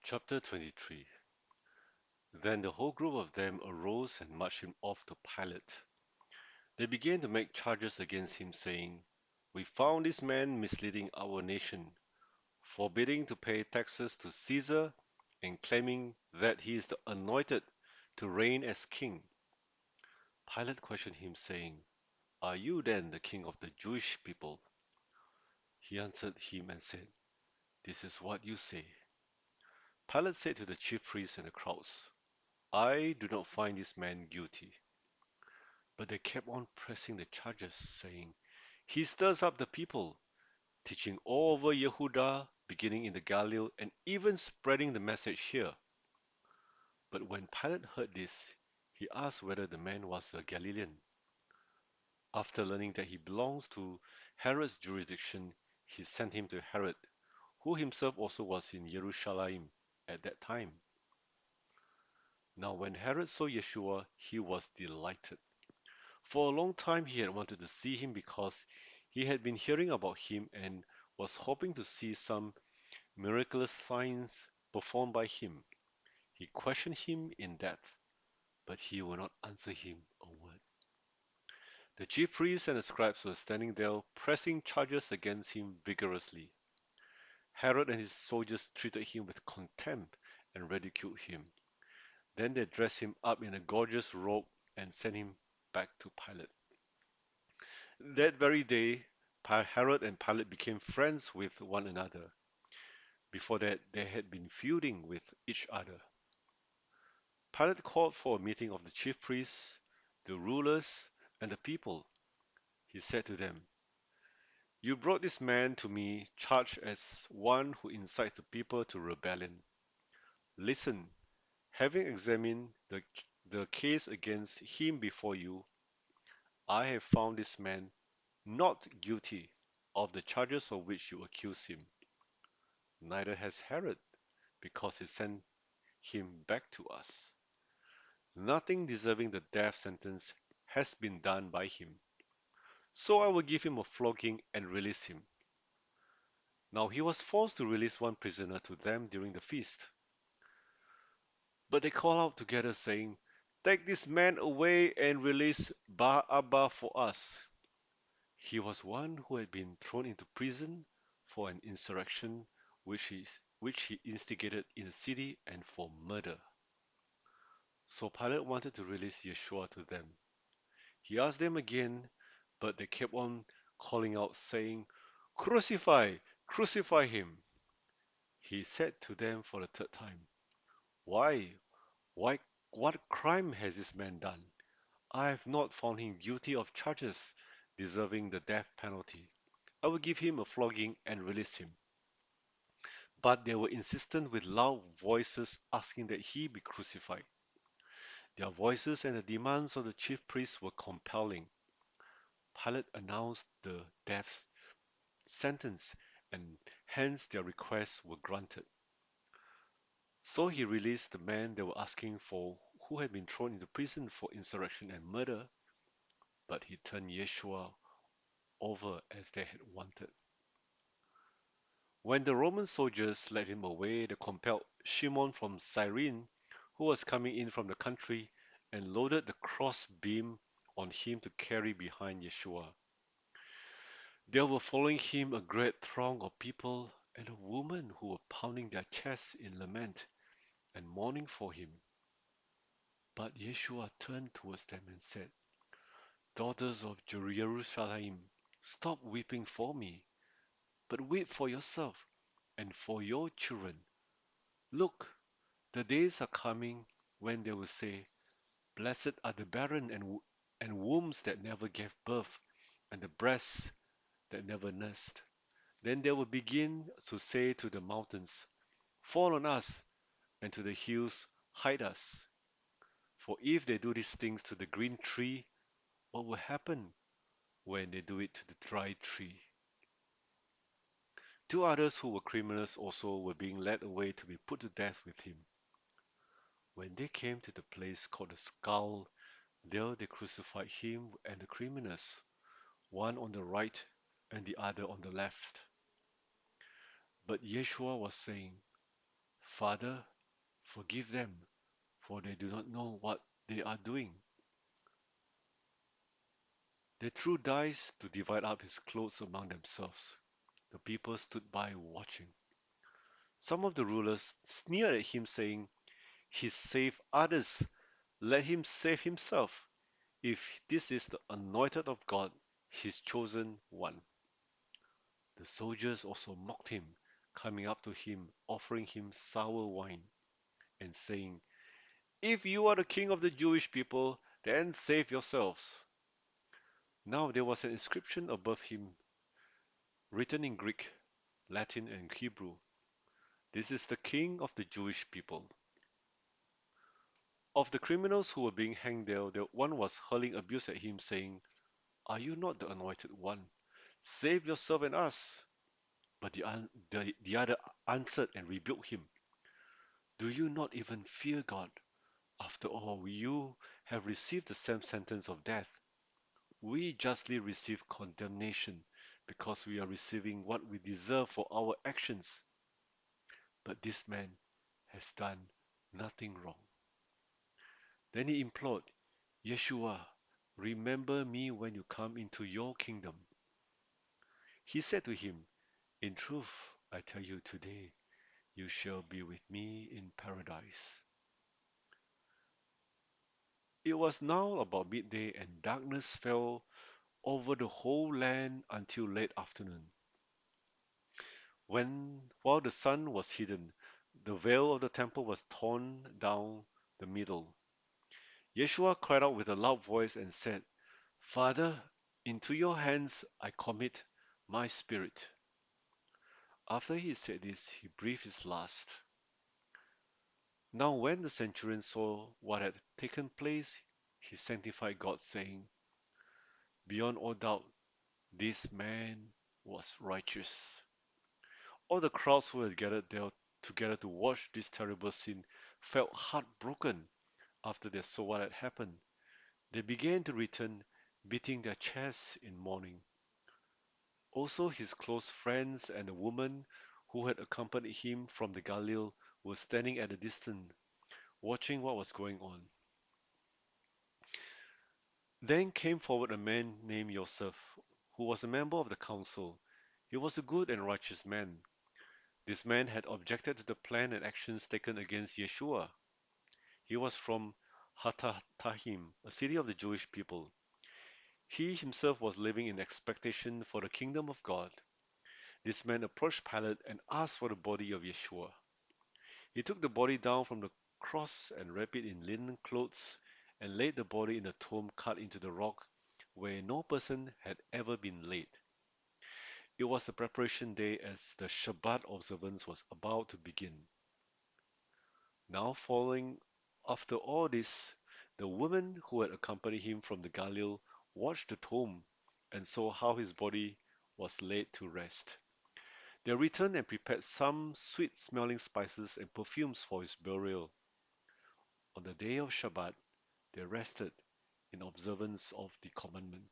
Chapter 23. Then the whole group of them arose and marched him off to Pilate. They began to make charges against him, saying, "We found this man misleading our nation, forbidding to pay taxes to Caesar, and claiming that he is the anointed to reign as king." Pilate questioned him, saying, "Are you then the king of the Jewish people?" He answered him and said, "This is what you say." Pilate said to the chief priests and the crowds, "I do not find this man guilty." But they kept on pressing the charges, saying, "He stirs up the people, teaching all over Yehuda, beginning in the Galilee, and even spreading the message here." But when Pilate heard this, he asked whether the man was a Galilean. After learning that he belongs to Herod's jurisdiction, he sent him to Herod, who himself also was in Jerusalem at that time. Now when Herod saw Yeshua, he was delighted. For a long time he had wanted to see him because he had been hearing about him and was hoping to see some miraculous signs performed by him. He questioned him in depth, but he would not answer him a word. The chief priests and the scribes were standing there, pressing charges against him vigorously. Herod and his soldiers treated him with contempt and ridiculed him. Then they dressed him up in a gorgeous robe and sent him back to Pilate. That very day, Herod and Pilate became friends with one another. Before that, they had been feuding with each other. Pilate called for a meeting of the chief priests, the rulers, and the people. He said to them, "You brought this man to me charged as one who incites the people to rebellion. Listen, having examined the case against him before you, I have found this man not guilty of the charges of which you accuse him. Neither has Herod, because he sent him back to us. Nothing deserving the death sentence has been done by him. So I will give him a flogging and release him." Now he was forced to release one prisoner to them during the feast. But they called out together, saying, "Take this man away and release Barabbas for us." He was one who had been thrown into prison for an insurrection which he instigated in the city and for murder. So Pilate wanted to release Yeshua to them. He asked them again, but they kept on calling out, saying, "Crucify! Crucify him!" He said to them for the third time, "Why? Why? What crime has this man done? I have not found him guilty of charges deserving the death penalty. I will give him a flogging and release him." But they were insistent with loud voices asking that he be crucified. Their voices and the demands of the chief priests were compelling. Pilate announced the death sentence, and hence their requests were granted. So he released the man they were asking for, who had been thrown into prison for insurrection and murder, but he turned Yeshua over as they had wanted. When the Roman soldiers led him away, they compelled Shimon from Cyrene, who was coming in from the country, and loaded the cross beam on him to carry behind Yeshua. There were following him a great throng of people and of women who were pounding their chests in lament and mourning for him. But Yeshua turned towards them and said, "Daughters of Jerusalem, stop weeping for me, but weep for yourself and for your children. Look, the days are coming when they will say, 'Blessed are the barren and wombs that never gave birth, and the breasts that never nursed.' Then they will begin to say to the mountains, 'Fall on us,' and to the hills, 'Hide us.' For if they do these things to the green tree, what will happen when they do it to the dry tree?" Two others who were criminals also were being led away to be put to death with him. When they came to the place called the Skull, there they crucified him and the criminals, one on the right and the other on the left. But Yeshua was saying, Father, forgive them, for they do not know what they are doing. They threw dice to divide up his clothes among themselves. The people stood by watching. Some of the rulers sneered at him, saying, "He saved others. Let him save himself. If this is the anointed of God, his chosen one." The soldiers also mocked him, coming up to him, offering him sour wine, and saying, "If you are the king of the Jewish people, then save yourselves." Now there was an inscription above him, written in Greek, Latin, and Hebrew: "This is the king of the Jewish people." Of the criminals who were being hanged there, one was hurling abuse at him, saying, "Are you not the anointed one? Save yourself and us." But the other answered and rebuked him, "Do you not even fear God? After all, you have received the same sentence of death. We justly receive condemnation because we are receiving what we deserve for our actions. But this man has done nothing wrong." Then he implored, "Yeshua, remember me when you come into your kingdom." He said to him, "In truth, I tell you today, you shall be with me in paradise." It was now about midday, and darkness fell over the whole land until late afternoon. While the sun was hidden, the veil of the temple was torn down the middle. Yeshua cried out with a loud voice and said, "Father, into your hands I commit my spirit." After he said this, he breathed his last. Now when the centurion saw what had taken place, he sanctified God, saying, "Beyond all doubt, this man was righteous." All the crowds who had gathered there together to watch this terrible scene felt heartbroken after they saw what had happened. They began to return, beating their chests in mourning. Also his close friends and the woman who had accompanied him from the Galilee were standing at a distance, watching what was going on. Then came forward a man named Joseph, who was a member of the council. He was a good and righteous man. This man had objected to the plan and actions taken against Yeshua. He was from Hattatahim, a city of the Jewish people. He himself was living in expectation for the kingdom of God. This man approached Pilate and asked for the body of Yeshua. He took the body down from the cross and wrapped it in linen clothes and laid the body in a tomb cut into the rock where no person had ever been laid. It was a preparation day as the Shabbat observance was about to begin. Now, following after all this, the woman who had accompanied him from the Galilee watched the tomb and saw how his body was laid to rest. They returned and prepared some sweet-smelling spices and perfumes for his burial. On the day of Shabbat, they rested in observance of the commandment.